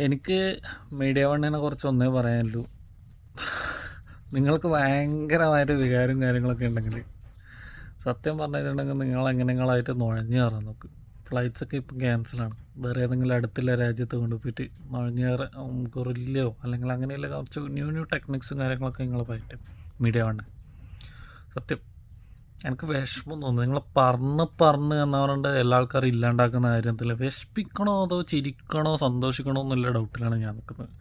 എനിക്ക് മീഡിയ വണ്ണിനെ കുറിച്ച് ഒന്നേ പറയാനുള്ളൂ. നിങ്ങൾക്ക് ഭയങ്കരമായിട്ട് വികാരവും കാര്യങ്ങളൊക്കെ ഉണ്ടെങ്കിൽ സത്യം പറഞ്ഞിട്ടുണ്ടെങ്കിൽ നിങ്ങളായിട്ട് നുഴഞ്ഞു കയറാൻ നോക്ക്. ഫ്ലൈറ്റ്സൊക്കെ ഇപ്പം ക്യാൻസലാണ്. വേറെ ഏതെങ്കിലും അടുത്തുള്ള രാജ്യത്ത് കൊണ്ടുപോയിട്ട് നുഴഞ്ഞു കയറാൻ ഗൊറില്ലയോ അല്ലെങ്കിൽ അങ്ങനെയുള്ള കുറച്ച് ന്യൂ ടെക്നിക്സും കാര്യങ്ങളൊക്കെ നിങ്ങൾ പറ്റും. മീഡിയ വണ്ണ് സത്യം എനിക്ക് വിഷമം തോന്നുന്നു. നിങ്ങൾ പറഞ്ഞ് എന്ന് പറഞ്ഞിട്ട് എല്ലാ ആൾക്കാരും ഇല്ലാണ്ടാക്കുന്ന കാര്യത്തിൽ വിഷമിക്കണോ അതോ ചിരിക്കണോ സന്തോഷിക്കണോ എന്നുള്ള ഡൗട്ടിലാണ് ഞാൻ നിൽക്കുന്നത്.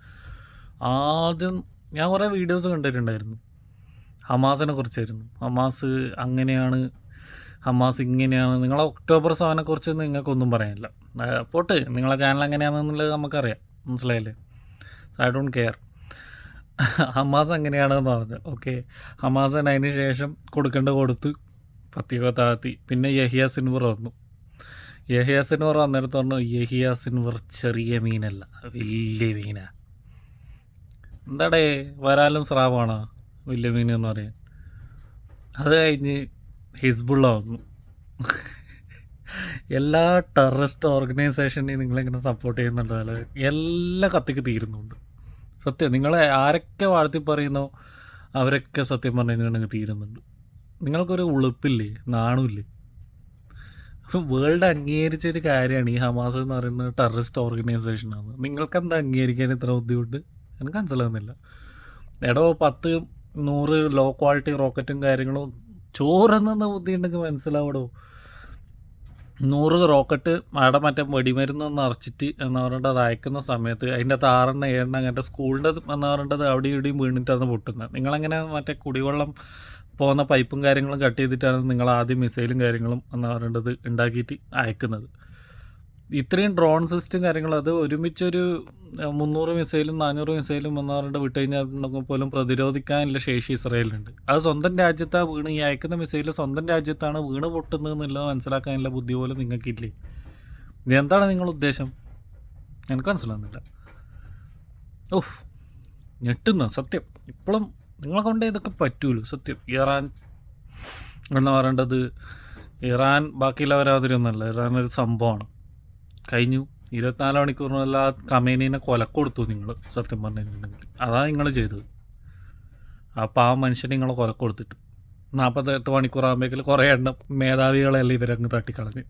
ആദ്യം ഞാൻ കുറേ വീഡിയോസ് കണ്ടിട്ടുണ്ടായിരുന്നു. ഹമാസിനെ കുറിച്ചായിരുന്നു. ഹമാസ് അങ്ങനെയാണ്, ഹമാസ് ഇങ്ങനെയാണ്. നിങ്ങളെ ഒക്ടോബർ 7 കുറിച്ച് നിങ്ങൾക്കൊന്നും പറയാനില്ല. പോട്ട് നിങ്ങളെ ചാനൽ എങ്ങനെയാണെന്നുള്ളത് നമുക്കറിയാം, മനസ്സിലായില്ലേ? I don't care. ഹമാസ് എങ്ങനെയാണെന്ന് പറഞ്ഞു. ഓക്കെ, ഹമാസിന് അതിന് ശേഷം കൊടുത്ത് പത്തിക താഴ്ത്തി. പിന്നെ യഹിയ സിൻവർ വന്നു. യഹിയ സിൻവർ അന്നേരത്ത് പറഞ്ഞു യഹിയ സിൻവർ ചെറിയ മീനല്ല, വലിയ മീനാ. എന്താടേ വരാലും സ്രാവാണോ വലിയ മീൻ എന്ന് പറയാൻ? അത് കഴിഞ്ഞ് ഹിസ്ബുള്ള വന്നു. എല്ലാ ടെററിസ്റ്റ് ഓർഗനൈസേഷനെയും നിങ്ങളിങ്ങനെ സപ്പോർട്ട് ചെയ്യുന്നുണ്ടല്ലോ, എല്ലാ കത്തിക്ക് തീരുന്നുണ്ട്. സത്യം നിങ്ങളെ ആരൊക്കെ വാഴ്ത്തി പറയുന്നോ അവരൊക്കെ സത്യം പറഞ്ഞു കഴിഞ്ഞിട്ടുണ്ടെങ്കിൽ തീരുന്നുണ്ട്. നിങ്ങൾക്കൊരു ഉളുപ്പില്ലേ, നാണമില്ലേ? അപ്പം വേൾഡ് അംഗീകരിച്ചൊരു കാര്യമാണ് ഈ ഹമാസ് എന്ന് പറയുന്നത് ടെററിസ്റ്റ് ഓർഗനൈസേഷനാണ്. നിങ്ങൾക്കെന്താ അംഗീകരിക്കാൻ ഇത്ര ബുദ്ധിമുട്ട്? എനിക്ക് മനസ്സിലാകുന്നില്ല. എടോ 10-100 ലോ ക്വാളിറ്റി റോക്കറ്റും കാര്യങ്ങളും ചോറെന്ന ബുദ്ധി ഉണ്ടെങ്കിൽ മനസ്സിലാവടോ. 100 റോക്കറ്റ് അവിടെ മറ്റേ വെടിമരുന്നൊന്ന് അറച്ചിട്ട് എന്ന് പറഞ്ഞിട്ട് അത് അയക്കുന്ന സമയത്ത് അതിൻ്റെ അകത്ത് 6-7 അങ്ങനത്തെ സ്കൂളിൻ്റെ എന്ന് പറഞ്ഞിട്ടത് അവിടെയും ഇവിടെയും വീണിട്ടാണ് പൊട്ടുന്നത്. നിങ്ങളെങ്ങനെ മറ്റേ കുടിവെള്ളം പോകുന്ന പൈപ്പും കാര്യങ്ങളും കട്ട് ചെയ്തിട്ടാണ് നിങ്ങൾ ആദ്യം മിസൈലും കാര്യങ്ങളും എന്ന് പറയേണ്ടത് ഉണ്ടാക്കിയിട്ട് അയക്കുന്നത്. ഇത്രയും ഡ്രോൺ സിസ്റ്റം കാര്യങ്ങളും അത് ഒരുമിച്ചൊരു 300 മിസൈലും 400 മിസൈലും എന്ന് പറഞ്ഞിട്ട് വിട്ട് കഴിഞ്ഞാൽ പോലും പ്രതിരോധിക്കാനുള്ള ശേഷി ഇസ്രായേലിനുണ്ട്. അത് സ്വന്തം രാജ്യത്താണ് വീണ്, ഈ അയക്കുന്ന മിസൈൽ സ്വന്തം രാജ്യത്താണ് വീണ് പൊട്ടുന്നത് എന്നുള്ളത് മനസ്സിലാക്കാനുള്ള ബുദ്ധി പോലും നിങ്ങൾക്കില്ലേ? ഇതെന്താണ് നിങ്ങളുടെ ഉദ്ദേശം? എനിക്ക് മനസ്സിലാകുന്നില്ല. ഓഹ്, ഞെട്ടുന്നു സത്യം. ഇപ്പോഴും നിങ്ങളെ കൊണ്ട് ഇതൊക്കെ പറ്റൂലോ സത്യം. ഇറാൻ എന്ന് പറയേണ്ടത് ഇറാൻ ബാക്കിയുള്ളവരാതിരൊന്നുമല്ല. ഇറാൻ ഒരു സംഭവമാണ്. കഴിഞ്ഞു 24 മണിക്കൂറിനല്ല കമേനീനെ കൊലക്കൊടുത്തു നിങ്ങൾ. സത്യം പറഞ്ഞു കഴിഞ്ഞിട്ടുണ്ടെങ്കിൽ അതാണ് നിങ്ങൾ ചെയ്തത്. അപ്പോൾ ആ മനുഷ്യനെ നിങ്ങൾ കൊലക്കൊടുത്തിട്ട് 48 മണിക്കൂറാകുമ്പോഴേക്കും കുറേ എണ്ണം മേധാവികളെല്ലാം ഇവരങ്ങ് തട്ടിക്കളഞ്ഞ്.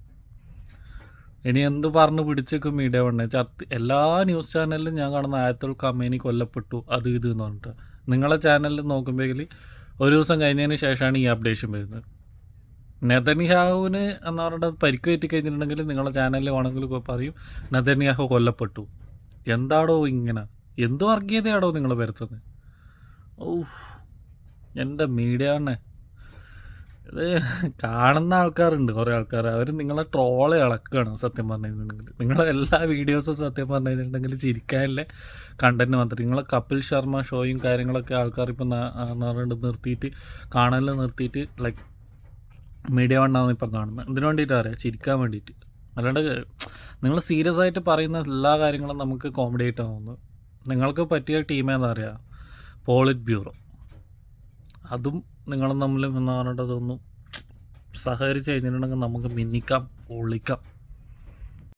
ഇനി എന്ത് പറഞ്ഞ് പിടിച്ചേക്കും മീഡിയ വണ്ണേ എല്ലാ ന്യൂസ് ചാനലിലും ഞാൻ കാണുന്ന ആയത്തുൽ ഖമേനി കൊല്ലപ്പെട്ടു അത് ഇത് എന്ന് പറഞ്ഞിട്ട്. നിങ്ങളെ ചാനലിൽ നോക്കുമ്പോഴേക്കും ഒരു ദിവസം കഴിഞ്ഞതിന് ശേഷമാണ് ഈ അപ്ഡേഷൻ വരുന്നത്. നെതന്യാഹുവിന് എന്ന് പറഞ്ഞിട്ട് പരിക്ക് പറ്റി കഴിഞ്ഞിട്ടുണ്ടെങ്കിൽ നിങ്ങളുടെ ചാനലിൽ വേണമെങ്കിൽ പറയും നെതന്യാഹു കൊല്ലപ്പെട്ടു. എന്താടോ ഇങ്ങനെ? എന്ത് വർഗീയതയാടോ നിങ്ങൾ വരുത്തുന്നത്? ഓ, എൻ്റെ മീഡിയ തന്നെ ഇത് കാണുന്ന ആൾക്കാരുണ്ട്, കുറേ ആൾക്കാർ. അവർ നിങ്ങളെ ട്രോള് ഇളക്കുകയാണ് സത്യം പറഞ്ഞു കഴിഞ്ഞിട്ടുണ്ടെങ്കിൽ. നിങ്ങളെ എല്ലാ വീഡിയോസും സത്യം പറഞ്ഞു കഴിഞ്ഞിട്ടുണ്ടെങ്കിൽ ചിരിക്കാനുള്ള കണ്ടന്റ് മാത്രം. നിങ്ങളെ കപിൽ ശർമ്മ ഷോയും കാര്യങ്ങളൊക്കെ ആൾക്കാർ ഇപ്പം എന്ന് പറഞ്ഞിട്ട് നിർത്തിയിട്ട് കാണലിൽ നിർത്തിയിട്ട് ലൈക്ക് മീഡിയ വണ്ണാണ് ഇപ്പം കാണുന്നത്. എന്തിനു വേണ്ടിയിട്ടാണ് അറിയാം? ചിരിക്കാൻ വേണ്ടിയിട്ട്. അല്ലാണ്ട് നിങ്ങൾ സീരിയസ് ആയിട്ട് പറയുന്ന എല്ലാ കാര്യങ്ങളും നമുക്ക് കോമഡി ആയിട്ടാണ് തോന്നുന്നത്. നിങ്ങൾക്ക് പറ്റിയ ടീമേതാ അറിയാം? Polit bureau. അതും നിങ്ങളും തമ്മിലും എന്ന് പറഞ്ഞിട്ട് തോന്നുന്നു സഹകരിച്ച് കഴിഞ്ഞിട്ടുണ്ടെങ്കിൽ നമുക്ക് മിന്നിക്കാം, പൊളിക്കാം.